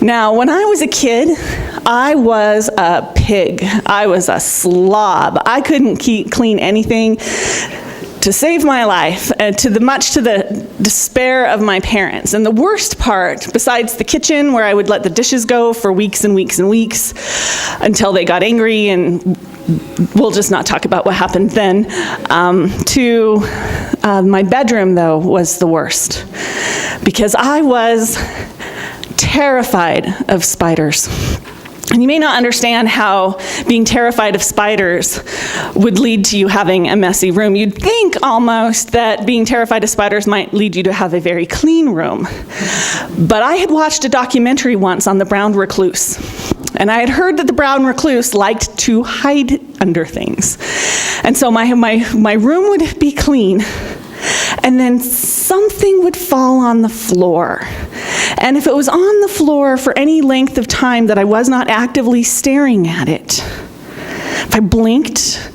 Now, when I was a kid, I was a pig. I was a slob. I couldn't clean anything to save my life, much to the despair of my parents. And the worst part, besides the kitchen, where I would let the dishes go for weeks and weeks and weeks until they got angry, and we'll just not talk about what happened then, my bedroom, though, was the worst, because I was terrified of spiders. And you may not understand how being terrified of spiders would lead to you having a messy room. You'd think almost that being terrified of spiders might lead you to have a very clean room. But I had watched a documentary once on the brown recluse. And I had heard that the brown recluse liked to hide under things. And so my room would be clean, and then something would fall on the floor. And if it was on the floor for any length of time that I was not actively staring at it, if I blinked,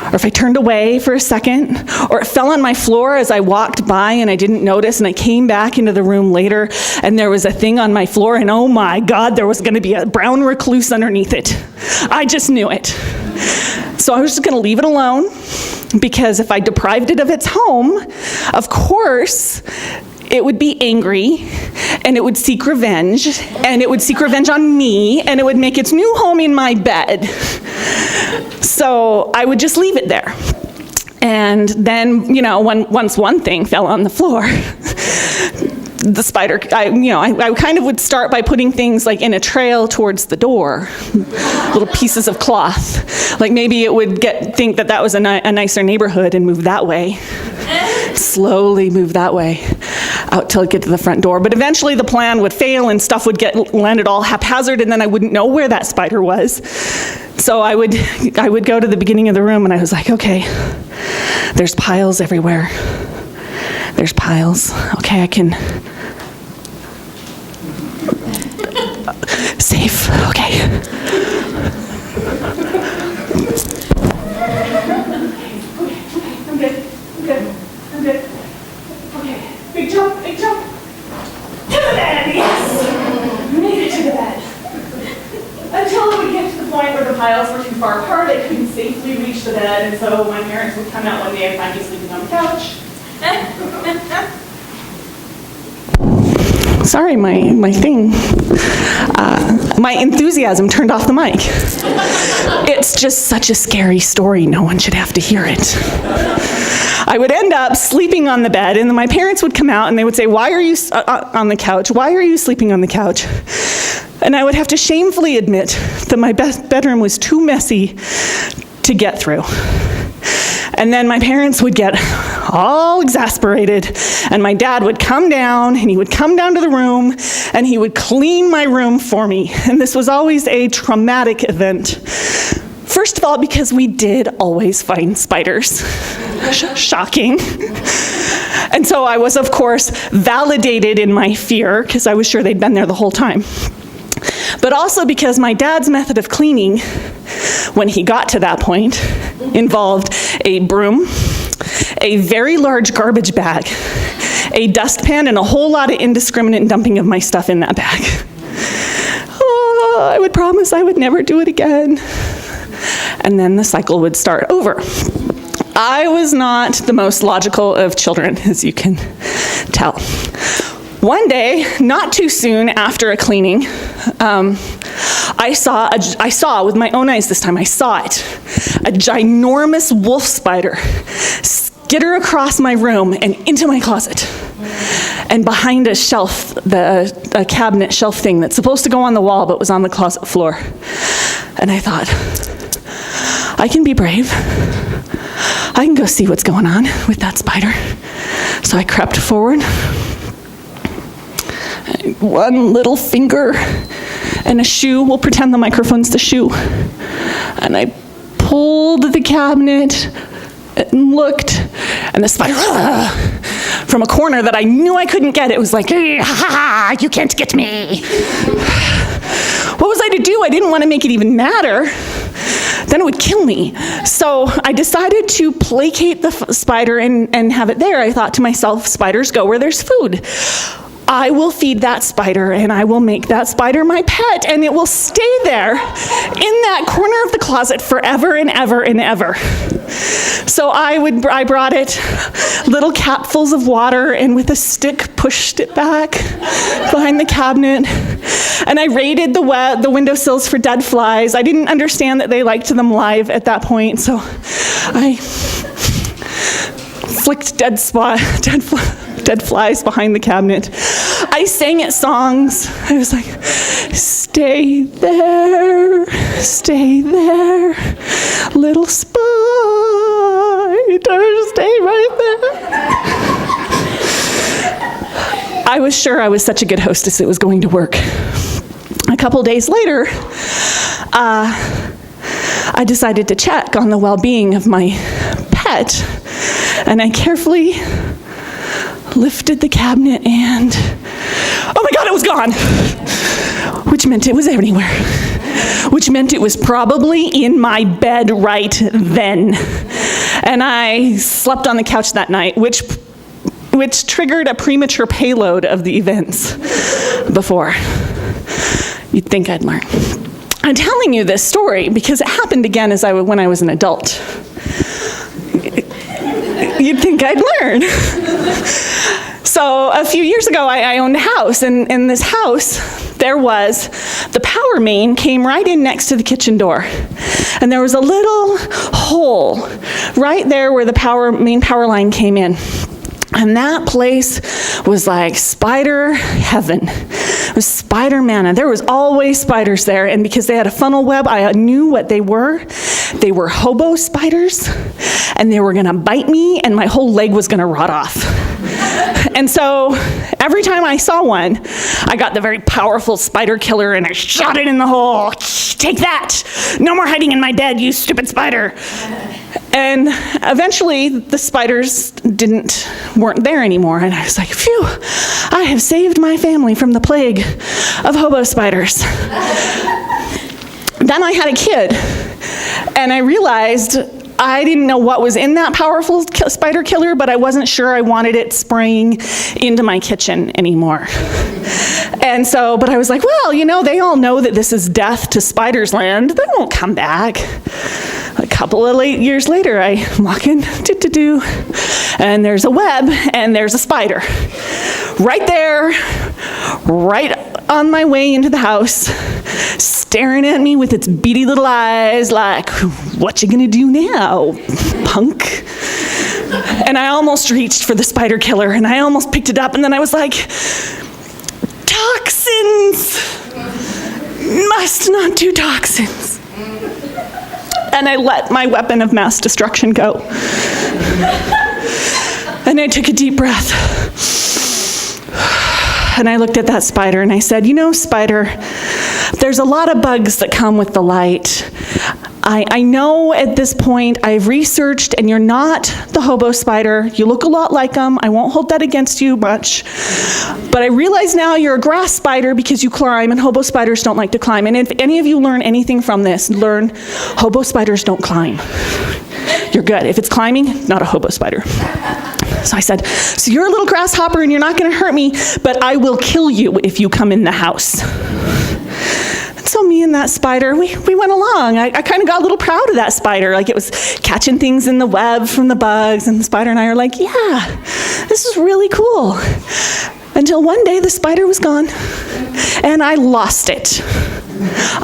or if I turned away for a second, or it fell on my floor as I walked by and I didn't notice, and I came back into the room later and there was a thing on my floor, and oh my God, there was going to be a brown recluse underneath it. I just knew it. So I was just going to leave it alone, because if I deprived it of its home, of course, it would be angry, and it would seek revenge, and it would seek revenge on me, and it would make its new home in my bed. So I would just leave it there. And then, once one thing fell on the floor, the spider, I kind of would start by putting things like in a trail towards the door, little pieces of cloth. Like maybe it would think that was a nicer neighborhood and move that way. Slowly move that way out till it get to the front door. But eventually the plan would fail and stuff would landed all haphazard, and then I wouldn't know where that spider was. So I would go to the beginning of the room, and I was like, okay, there's piles everywhere. There's piles. Okay, I can... Safe, okay. I'm good. Okay, big jump. To the bed, yes! Made it to the bed. Until it would get to the point where the piles were too far apart, I couldn't safely reach the bed, and so my parents would come out one day and find me sleeping on the couch. Sorry, my thing. My enthusiasm turned off the mic. It's just such a scary story. No one should have to hear it. I would end up sleeping on the bed, and then my parents would come out and they would say, "Why are you on the couch? Why are you sleeping on the couch?" And I would have to shamefully admit that my bedroom was too messy to get through. And then my parents would get all exasperated, and my dad would come down, and he would come down to the room, and he would clean my room for me. And this was always a traumatic event. First of all, because we did always find spiders. Shocking. And so I was, of course, validated in my fear, because I was sure they'd been there the whole time. But also because my dad's method of cleaning, when he got to that point, involved a broom, a very large garbage bag, a dustpan, and a whole lot of indiscriminate dumping of my stuff in that bag. Oh, I would promise I would never do it again. And then the cycle would start over. I was not the most logical of children, as you can tell. One day, not too soon after a cleaning, I saw with my own eyes this time, I saw it, a ginormous wolf spider skitter across my room and into my closet. And behind a shelf, a cabinet shelf thing that's supposed to go on the wall but was on the closet floor. And I thought, I can be brave. I can go see what's going on with that spider. So I crept forward. One little finger and a shoe. We'll pretend the microphone's the shoe. And I pulled the cabinet and looked, and the spider, from a corner that I knew I couldn't get, it was like, "Ha ha ha, you can't get me." What was I to do? I didn't want to make it even matter. Then it would kill me. So I decided to placate the spider and have it there. I thought to myself, spiders go where there's food. I will feed that spider and I will make that spider my pet, and it will stay there in that corner of the closet forever and ever and ever. So I brought it little capfuls of water, and with a stick pushed it back behind the cabinet. And I raided the windowsills for dead flies. I didn't understand that they liked them live at that point, so I flicked dead flies behind the cabinet. I sang it songs. I was like, stay there, little spider, stay right there. I was sure I was such a good hostess it was going to work. A couple days later, I decided to check on the well-being of my pet, and I carefully lifted the cabinet and, oh my God, it was gone! Which meant it was anywhere. Which meant it was probably in my bed right then. And I slept on the couch that night, which triggered a premature payload of the events before. You'd think I'd learn. I'm telling you this story because it happened again when I was an adult. You'd think I'd learn. So a few years ago, I owned a house, and in this house, the power main came right in next to the kitchen door. And there was a little hole right there where the main power line came in. And that place was like spider heaven. It was spider manna. There was always spiders there, and because they had a funnel web, I knew what they were. They were hobo spiders, and they were gonna bite me, and my whole leg was gonna rot off. And so every time I saw one, I got the very powerful spider killer, and I shot it in the hole. Take that! No more hiding in my bed, you stupid spider! And eventually, the spiders weren't there anymore, and I was like, phew, I have saved my family from the plague of hobo spiders. Then I had a kid, and I realized I didn't know what was in that powerful spider killer, but I wasn't sure I wanted it spraying into my kitchen anymore. And so, but I was like, well, they all know that this is death to spiders land. They won't come back. A couple of years later, I walk in, and there's a web, and there's a spider. Right there, right on my way into the house, staring at me with its beady little eyes like, what you gonna do now, punk? And I almost reached for the spider killer, and I almost picked it up, and then I was like, toxins! Must not do toxins. And I let my weapon of mass destruction go. And I took a deep breath. And I looked at that spider and I said, spider, there's a lot of bugs that come with the light. I know at this point I've researched, and you're not the hobo spider. You look a lot like them. I won't hold that against you much. But I realize now you're a grass spider because you climb, and hobo spiders don't like to climb. And if any of you learn anything from this, learn hobo spiders don't climb. You're good. If it's climbing, not a hobo spider. So I said, so you're a little grasshopper and you're not going to hurt me, but I will kill you if you come in the house. So me and that spider, we went along. I kind of got a little proud of that spider. Like, it was catching things in the web from the bugs, and the spider and I are like, yeah, this is really cool. Until one day the spider was gone, and I lost it.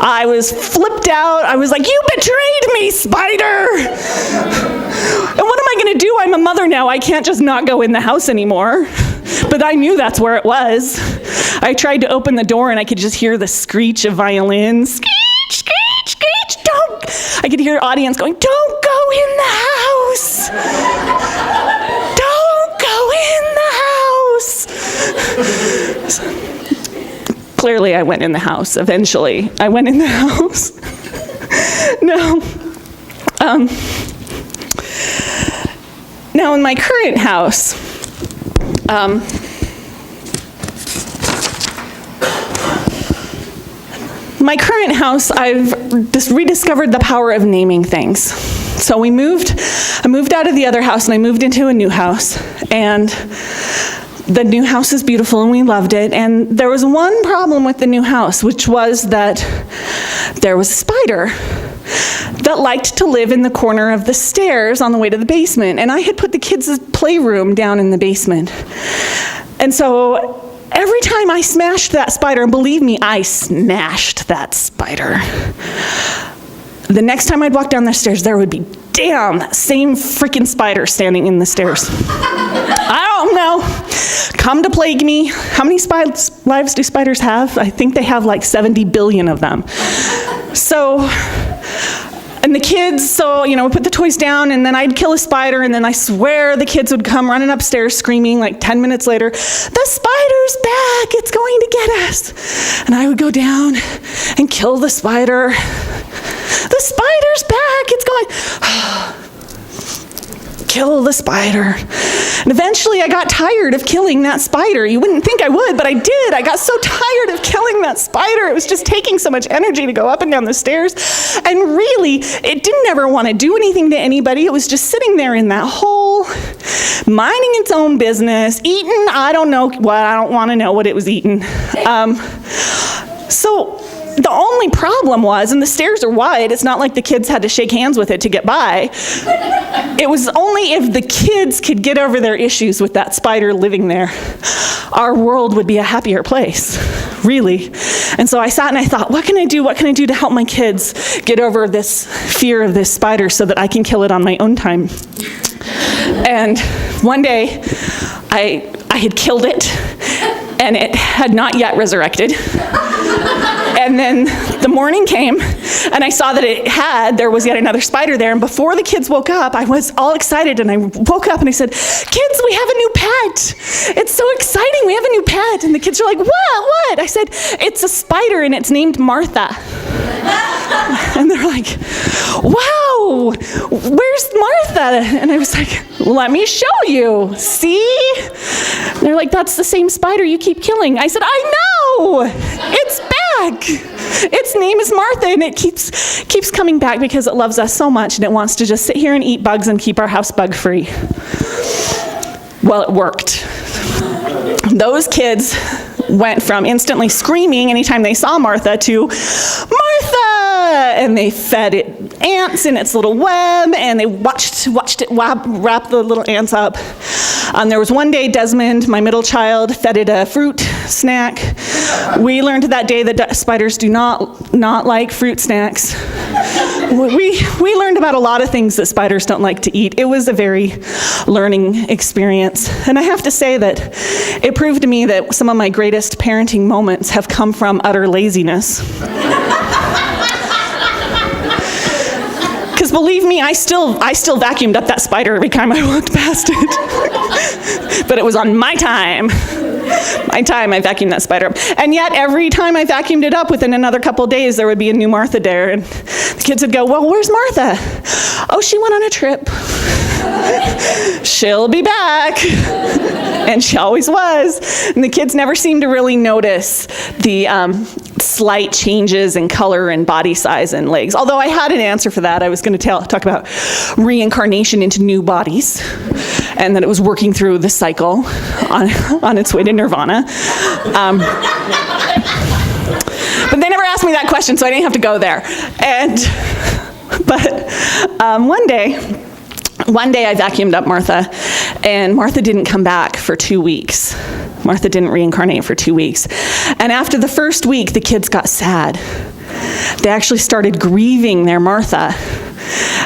I was flipped out. I was like, you betrayed me, spider! And what am I gonna do? I'm a mother now. I can't just not go in the house anymore. But I knew that's where it was. I tried to open the door and I could just hear the screech of violins. Screech, screech, screech, don't! I could hear audience going, don't go in the house! Don't go in the house! Clearly I went in the house eventually. I went in the house. Now in my current house, I've just rediscovered the power of naming things. So I moved out of the other house and I moved into a new house. And The new house is beautiful and we loved it. And there was one problem with the new house, which was that there was a spider that liked to live in the corner of the stairs on the way to the basement. And I had put the kids' playroom down in the basement. And so every time I smashed that spider, and believe me, I smashed that spider, the next time I'd walk down the stairs, there would be, damn, that same freaking spider standing in the stairs. I don't know. Come to plague me. How many lives do spiders have? I think they have like 70 billion of them. So, and the kids, so, we put the toys down, and then I'd kill a spider, and then I swear the kids would come running upstairs screaming like 10 minutes later, "The spider's back, it's going to get us." And I would go down and kill the spider. "The spider's back, it's going..." Kill the spider. And eventually I got tired of killing that spider. You wouldn't think I would, but I did. I got so tired of killing that spider. It was just taking so much energy to go up and down the stairs. And really, it didn't ever want to do anything to anybody. It was just sitting there in that hole, minding its own business, eating, I don't know what, I don't want to know what it was eating. So the only problem was, and the stairs are wide, it's not like the kids had to shake hands with it to get by. It was only if the kids could get over their issues with that spider living there, our world would be a happier place, really. And so I sat and I thought, what can I do to help my kids get over this fear of this spider so that I can kill it on my own time? And one day, I had killed it, and it had not yet resurrected. And then the morning came, and I saw that there was yet another spider there, and before the kids woke up, I was all excited, and I woke up and I said, "Kids, we have a new pet. It's so exciting, we have a new pet." And the kids are like, "What? I said, "It's a spider, and it's named Martha." And they're like, "Wow, where's Martha?" And I was like, "Let me show you, see?" And they're like, "That's the same spider you keep killing." I said, "I know, it's back. Its name is Martha, and it keeps coming back because it loves us so much, and it wants to just sit here and eat bugs and keep our house bug free." Well, it worked. Those kids went from instantly screaming anytime they saw Martha to, "Martha!" And they fed it ants in its little web, and they watched it wrap the little ants up. There was one day Desmond, my middle child, fed it a fruit snack. We learned that day that spiders do not like fruit snacks. We learned about a lot of things that spiders don't like to eat. It was a very learning experience. And I have to say that it proved to me that some of my greatest parenting moments have come from utter laziness. Because believe me, I still vacuumed up that spider every time I walked past it. But it was on my time. My time I vacuumed that spider up. And yet every time I vacuumed it up, within another couple days, there would be a new Martha there. And the kids would go, "Well, where's Martha?" "Oh, she went on a trip. She'll be back." And she always was. And the kids never seemed to really notice the slight changes in color and body size and legs. Although I had an answer for that. I was going to talk about reincarnation into new bodies, and that it was working through the cycle on its way to nirvana. But they never asked me that question, so I didn't have to go there. But one day I vacuumed up Martha, and Martha didn't come back for 2 weeks. Martha didn't reincarnate for 2 weeks. And after the first week, the kids got sad. They actually started grieving their Martha,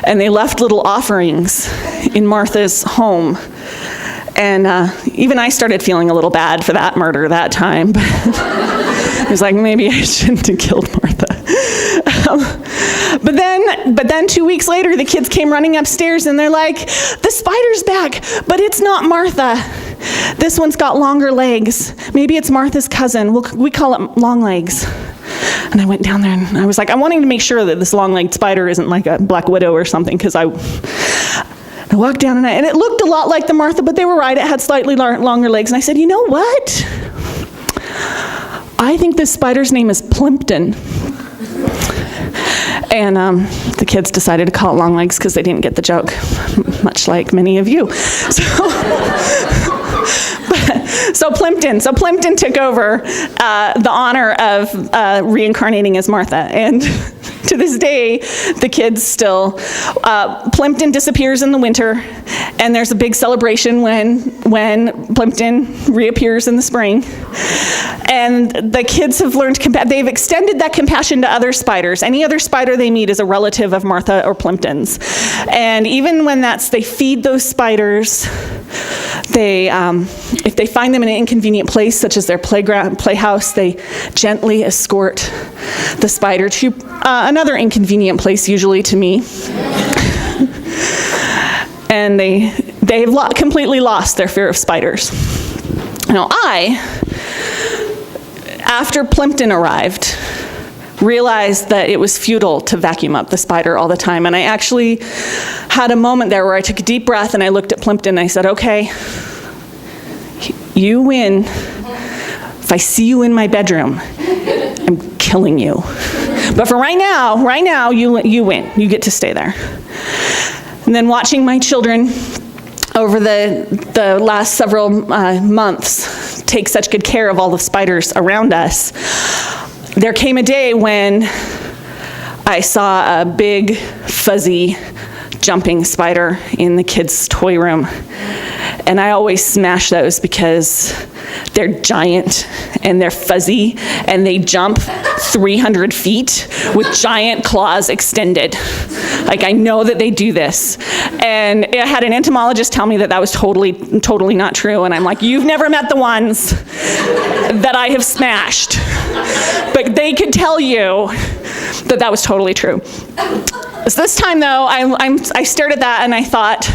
and they left little offerings in Martha's home. And even I started feeling a little bad for that murder that time. But I was like, maybe I shouldn't have killed Martha. But then 2 weeks later, the kids came running upstairs, and they're like, "The spider's back, but it's not Martha. This one's got longer legs. Maybe it's Martha's cousin. We call it long legs." And I went down there, and I was like, I'm wanting to make sure that this long-legged spider isn't like a black widow or something, because I walked down, and it looked a lot like the Martha, but they were right. It had slightly longer legs. And I said, "You know what? I think this spider's name is Plimpton." And the kids decided to call it long legs because they didn't get the joke, much like many of you. So, So Plimpton took over the honor of reincarnating as Martha, and to this day, the kids still, Plimpton disappears in the winter, and there's a big celebration when Plimpton reappears in the spring. And the kids have learned, they've extended that compassion to other spiders. Any other spider they meet is a relative of Martha or Plimpton's. And even when they feed those spiders, if they find them in an inconvenient place, such as their playhouse, they gently escort the spider to another inconvenient place, usually to me. And they've completely lost their fear of spiders. Now after Plimpton arrived, realized that it was futile to vacuum up the spider all the time. And I actually had a moment there where I took a deep breath and I looked at Plimpton and I said, okay, you win. If I see you in my bedroom, I'm killing you. But for right now, you win. You get to stay there. And then watching my children over the last several months take such good care of all the spiders around us, there came a day when I saw a big, fuzzy, jumping spider in the kids' toy room. And I always smash those because they're giant and they're fuzzy and they jump 300 feet with giant claws extended. Like, I know that they do this. And I had an entomologist tell me that was totally not true. And I'm like, you've never met the ones that I have smashed. But they could tell you that was totally true. So this time, though, I stared at that and I thought,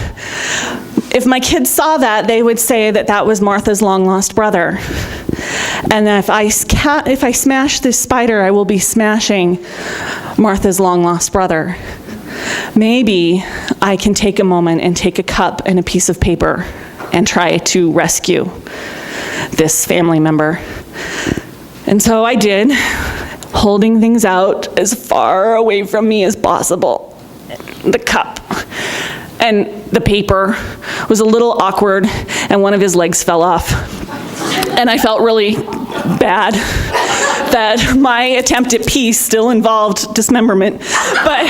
if my kids saw that, they would say that was Martha's long-lost brother. And if I smash this spider, I will be smashing Martha's long-lost brother. Maybe I can take a moment and take a cup and a piece of paper and try to rescue this family member. And so I did, holding things out as far away from me as possible. The cup and the paper was a little awkward, and one of his legs fell off. And I felt really bad that my attempt at peace still involved dismemberment. But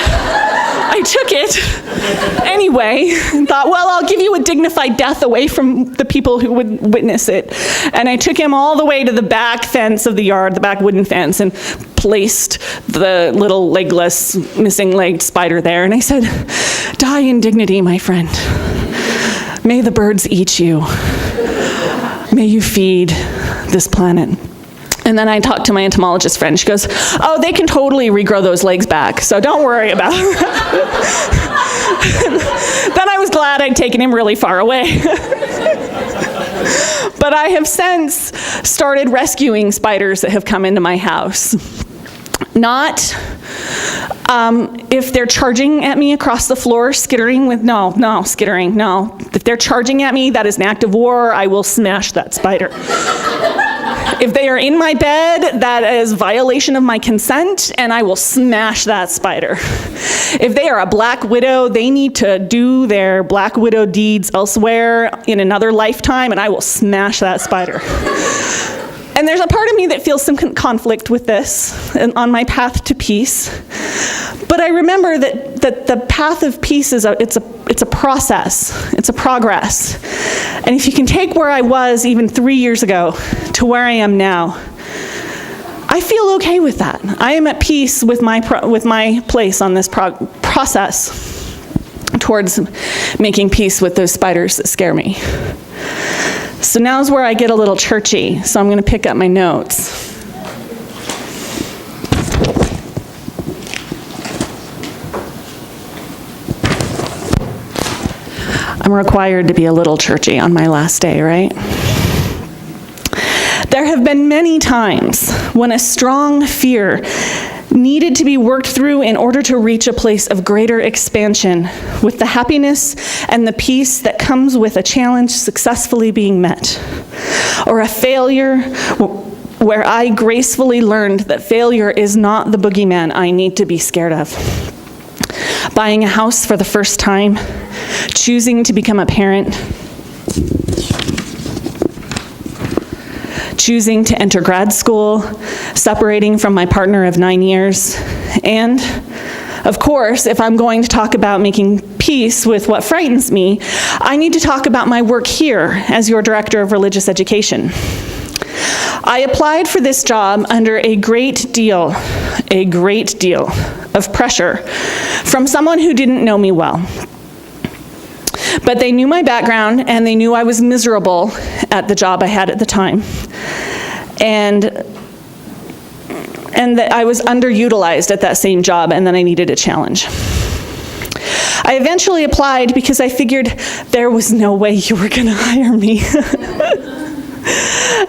I took it anyway and thought, well, I'll give you a dignified death away from the people who would witness it. And I took him all the way to the back fence of the yard, the back wooden fence, and placed the little legless, missing-legged spider there. And I said, die in dignity, my friend. May the birds eat you. May you feed this planet. And then I talked to my entomologist friend. She goes, oh, they can totally regrow those legs back, so don't worry about it. Then I was glad I'd taken him really far away. But I have since started rescuing spiders that have come into my house. Not if they're charging at me across the floor, skittering. If they're charging at me, that is an act of war. I will smash that spider. If they are in my bed, that is violation of my consent, and I will smash that spider. If they are a black widow, they need to do their black widow deeds elsewhere in another lifetime, and I will smash that spider. And there's a part of me that feels some conflict with this on my path to peace. But I remember that the path of peace is it's a process. It's a progress. And if you can take where I was even 3 years ago to where I am now, I feel okay with that. I am at peace with my place on this process towards making peace with those spiders that scare me. So now's where I get a little churchy, so I'm going to pick up my notes. I'm required to be a little churchy on my last day, right? There have been many times when a strong fear needed to be worked through in order to reach a place of greater expansion with the happiness and the peace that comes with a challenge successfully being met, or a failure where I gracefully learned that failure is not the boogeyman I need to be scared of. Buying a house for the first time, choosing to become a parent, choosing to enter grad school, separating from my partner of 9 years, and, of course, if I'm going to talk about making peace with what frightens me, I need to talk about my work here as your Director of Religious Education. I applied for this job under a great deal of pressure from someone who didn't know me well. But they knew my background, and they knew I was miserable at the job I had at the time, and that I was underutilized at that same job, and that I needed a challenge. I eventually applied because I figured there was no way you were going to hire me.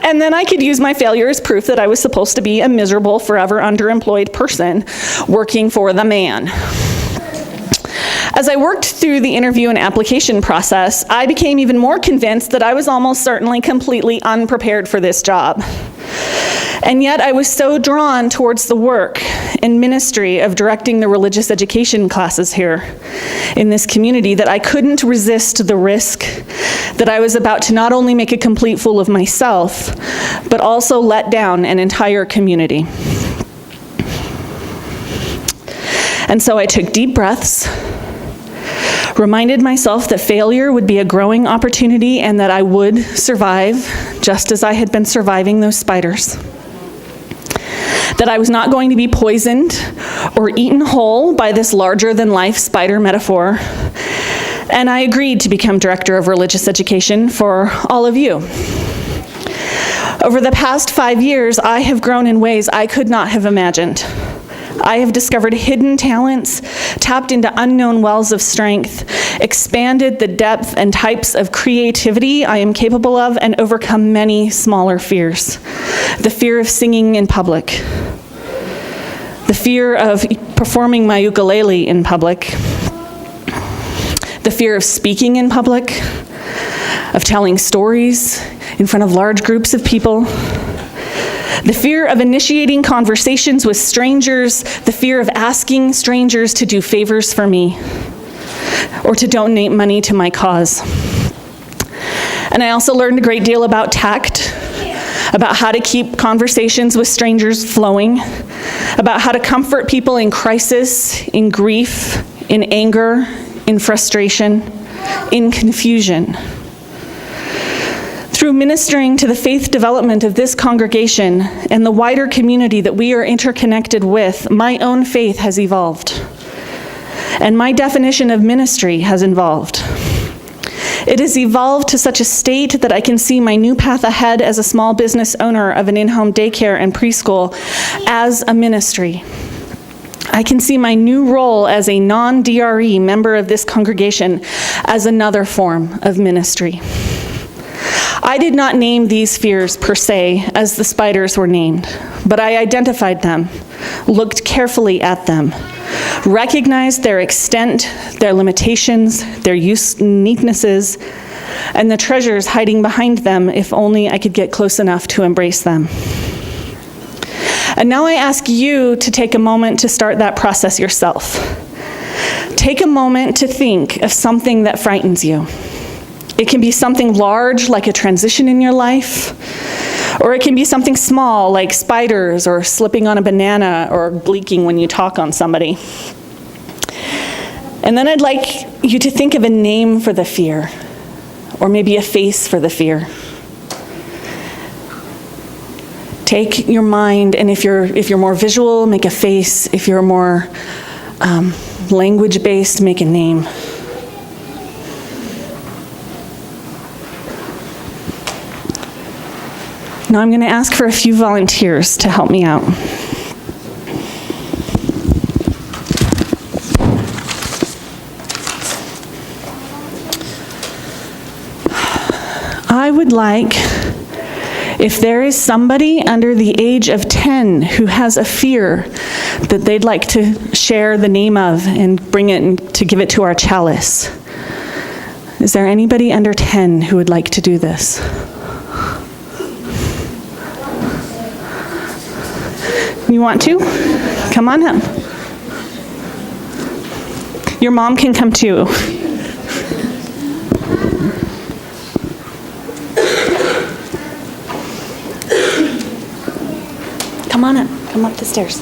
And then I could use my failure as proof that I was supposed to be a miserable, forever underemployed person working for the man. As I worked through the interview and application process, I became even more convinced that I was almost certainly completely unprepared for this job. And yet I was so drawn towards the work and ministry of directing the religious education classes here in this community that I couldn't resist the risk that I was about to not only make a complete fool of myself, but also let down an entire community. And so I took deep breaths, reminded myself that failure would be a growing opportunity and that I would survive just as I had been surviving those spiders. That I was not going to be poisoned or eaten whole by this larger-than-life spider metaphor. And I agreed to become Director of Religious Education for all of you. Over the past 5 years, I have grown in ways I could not have imagined. I have discovered hidden talents, tapped into unknown wells of strength, expanded the depth and types of creativity I am capable of, and overcome many smaller fears. The fear of singing in public, the fear of performing my ukulele in public, the fear of speaking in public, of telling stories in front of large groups of people, the fear of initiating conversations with strangers, the fear of asking strangers to do favors for me or to donate money to my cause. And I also learned a great deal about tact, about how to keep conversations with strangers flowing, about how to comfort people in crisis, in grief, in anger, in frustration, in confusion. Through ministering to the faith development of this congregation and the wider community that we are interconnected with, my own faith has evolved. And my definition of ministry has evolved. It has evolved to such a state that I can see my new path ahead as a small business owner of an in-home daycare and preschool as a ministry. I can see my new role as a non-DRE member of this congregation as another form of ministry. I did not name these fears per se as the spiders were named, but I identified them, looked carefully at them, recognized their extent, their limitations, their uniquenesses, and the treasures hiding behind them if only I could get close enough to embrace them. And now I ask you to take a moment to start that process yourself. Take a moment to think of something that frightens you. It can be something large, like a transition in your life, or it can be something small, like spiders, or slipping on a banana, or bleaking when you talk on somebody. And then I'd like you to think of a name for the fear, or maybe a face for the fear. Take your mind, and if you're more visual, make a face. If you're more language-based, make a name. Now I'm going to ask for a few volunteers to help me out. I would like, if there is somebody under the age of 10 who has a fear that they'd like to share the name of and bring it and to give it to our chalice. Is there anybody under 10 who would like to do this? You want to? Come on up. Your mom can come too. Come on up. Come up the stairs.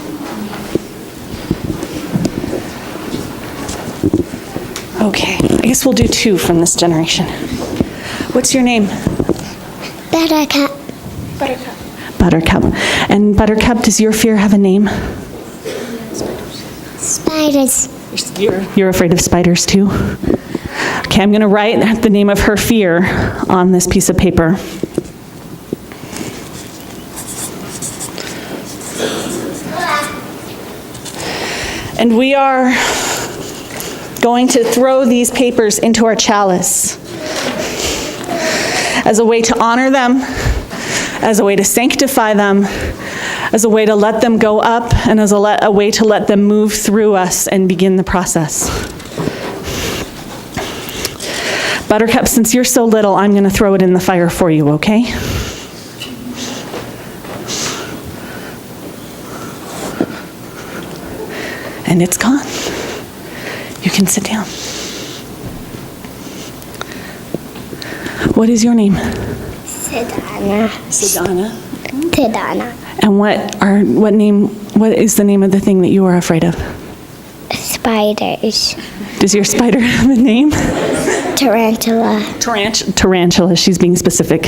Okay, I guess we'll do 2 from this generation. What's your name? Buttercup. Buttercup. Buttercup. And Buttercup, does your fear have a name? Spiders. You're afraid of spiders too? Okay, I'm going to write the name of her fear on this piece of paper. And we are going to throw these papers into our chalice as a way to honor them, as a way to sanctify them, as a way to let them go up, and as a way to let them move through us and begin the process. Buttercup, since you're so little, I'm going to throw it in the fire for you, okay? And it's gone. You can sit down. What is your name? Sedana. Sedana. Sedana. And what is the name of the thing that you are afraid of? Spiders. Does your spider have a name? Tarantula. Tarantula, she's being specific.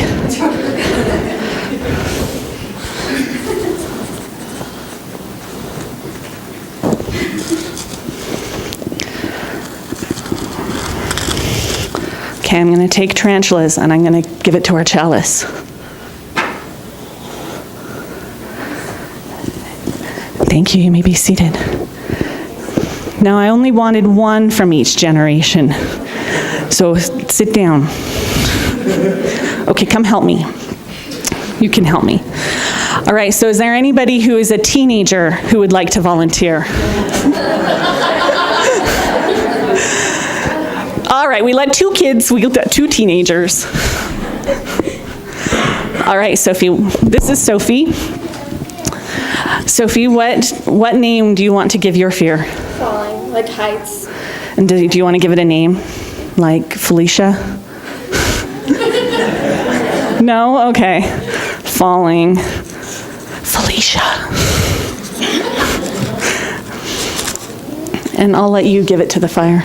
Okay, I'm going to take tarantulas and I'm going to give it to our chalice. Thank you, you may be seated. Now, I only wanted 1 from each generation, so sit down. Okay, come help me. You can help me. All right, so is there anybody who is a teenager who would like to volunteer? All right, we let 2 kids, we got 2 teenagers. All right, Sophie, this is Sophie. Sophie, what name do you want to give your fear? Falling, like heights. And do you want to give it a name? Like Felicia? No? Okay. Falling. Felicia. And I'll let you give it to the fire.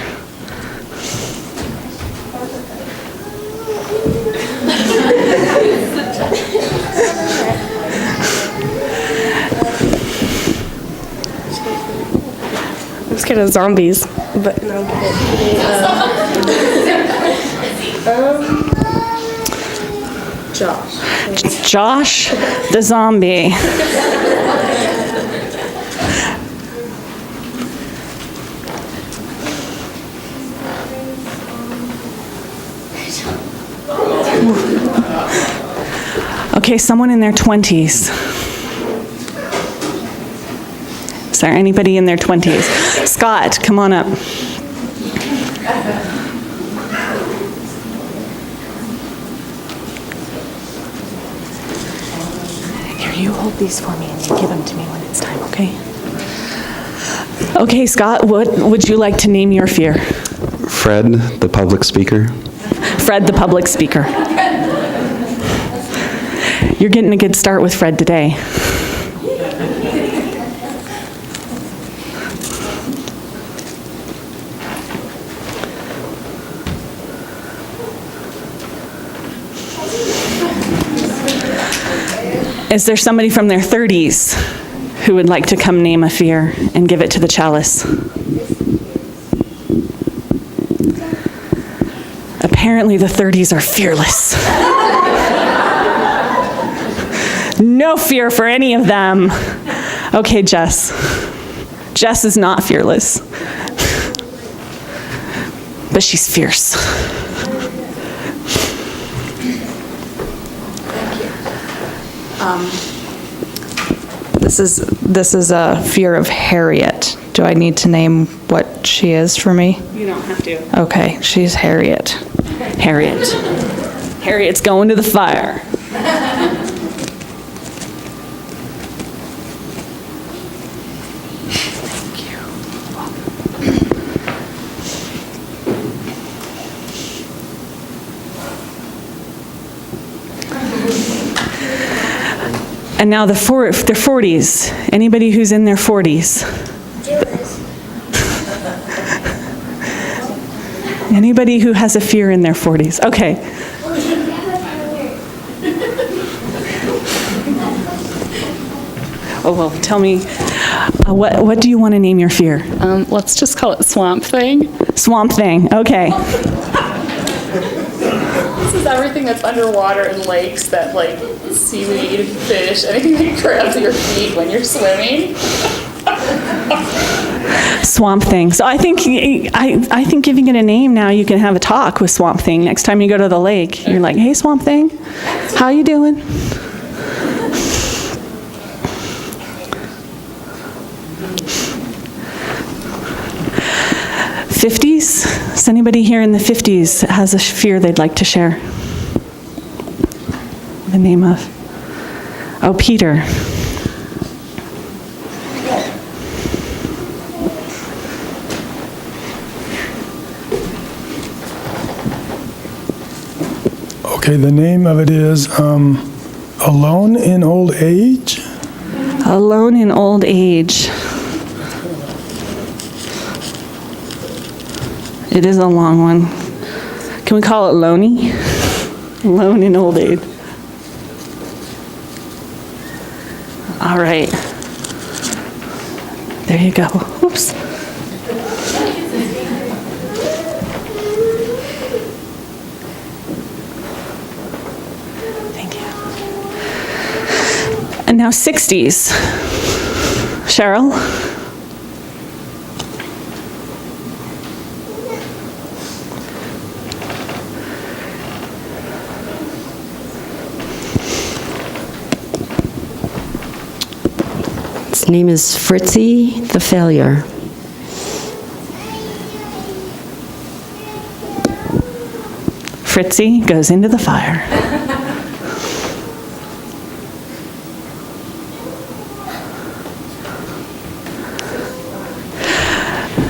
I'm scared of zombies, but no. Josh. Josh the zombie. Okay, someone in their 20s. Is there anybody in their 20s? Scott, come on up. Here, you hold these for me and you give them to me when it's time, okay? Okay, Scott, what would you like to name your fear? Fred, the public speaker. Fred, the public speaker. You're getting a good start with Fred today. Is there somebody from their 30s who would like to come name a fear and give it to the chalice? Apparently the 30s are fearless. No fear for any of them. Okay, Jess. Jess is not fearless, but she's fierce. This is a fear of Harriet. Do I need to name what she is for me? You don't have to. Okay, she's Harriet. Harriet. Harriet's going to the fire. And now their 40s. Anybody who's in their 40s? Anybody who has a fear in their 40s? Okay. Oh, well, tell me, what do you want to name your fear? Let's just call it Swamp Thing. Swamp Thing, okay. This is everything that's underwater in lakes, that like seaweed, fish, anything that grabs your feet when you're swimming. Swamp Thing. So I think giving it a name now, you can have a talk with Swamp Thing. Next time you go to the lake, you're like, hey, Swamp Thing, how you doing? '50s? Is anybody here in the 50s that has a fear they'd like to share? The name of? Oh, Peter. Okay, the name of it is Alone in Old Age. Alone in Old Age. It is a long one. Can we call it Loney? Alone in Old Age. All right. There you go. Oops. Thank you. And now 60s. Cheryl? His name is Fritzy the Failure. Fritzy goes into the fire.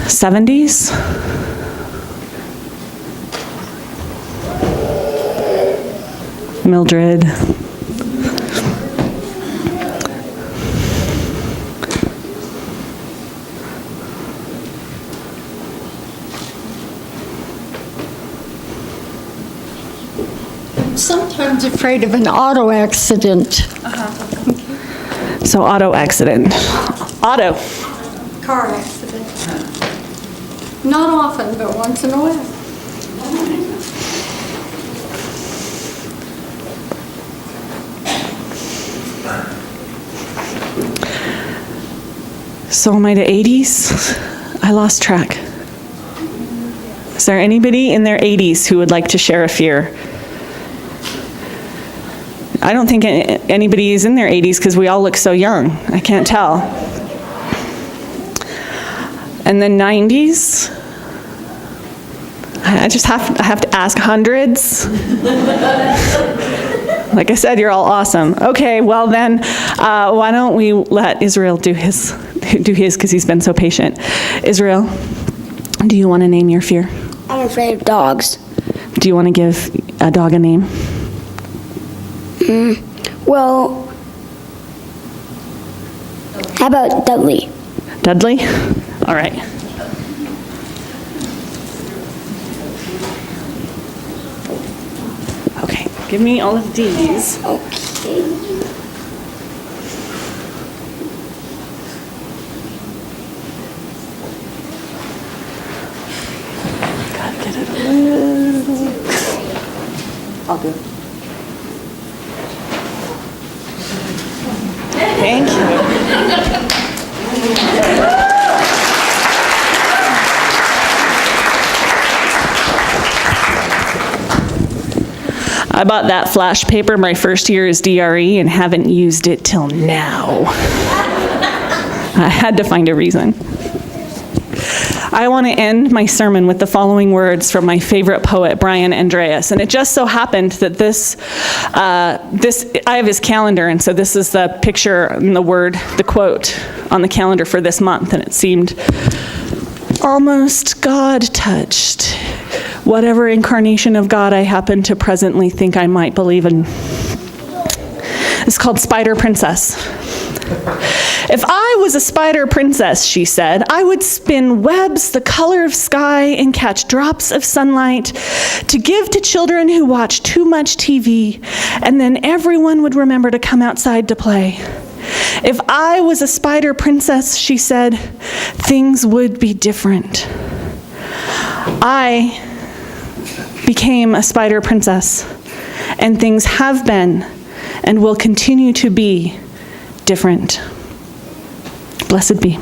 '70s. Mildred. Sometimes afraid of an auto accident. So auto accident. Auto. Car accident. Not often, but once in a while. So am I to 80s? I lost track. Is there anybody in their 80s who would like to share a fear? I don't think anybody is in their 80s because we all look so young. I can't tell. And then 90s? I have to ask hundreds. Like I said, you're all awesome. Okay, well then, why don't we let Israel do his because he's been so patient. Israel, do you want to name your fear? I'm afraid of dogs. Do you want to give a dog a name? Well, how about Dudley? Dudley? All right. Okay, give me all of these. Okay. Gotta get it a little. I'll do it. Thank you. I bought that flash paper my first year as DRE and haven't used it till now. I had to find a reason. I want to end my sermon with the following words from my favorite poet, Brian Andreas. And it just so happened that I have his calendar, and so this is the picture and the quote on the calendar for this month, and it seemed almost God-touched. Whatever incarnation of God I happen to presently think I might believe in. It's called Spider Princess. If I was a spider princess, she said, I would spin webs the color of sky and catch drops of sunlight to give to children who watch too much TV, and then everyone would remember to come outside to play. If I was a spider princess, she said, things would be different. I became a spider princess, and things have been and will continue to be different. Blessed be.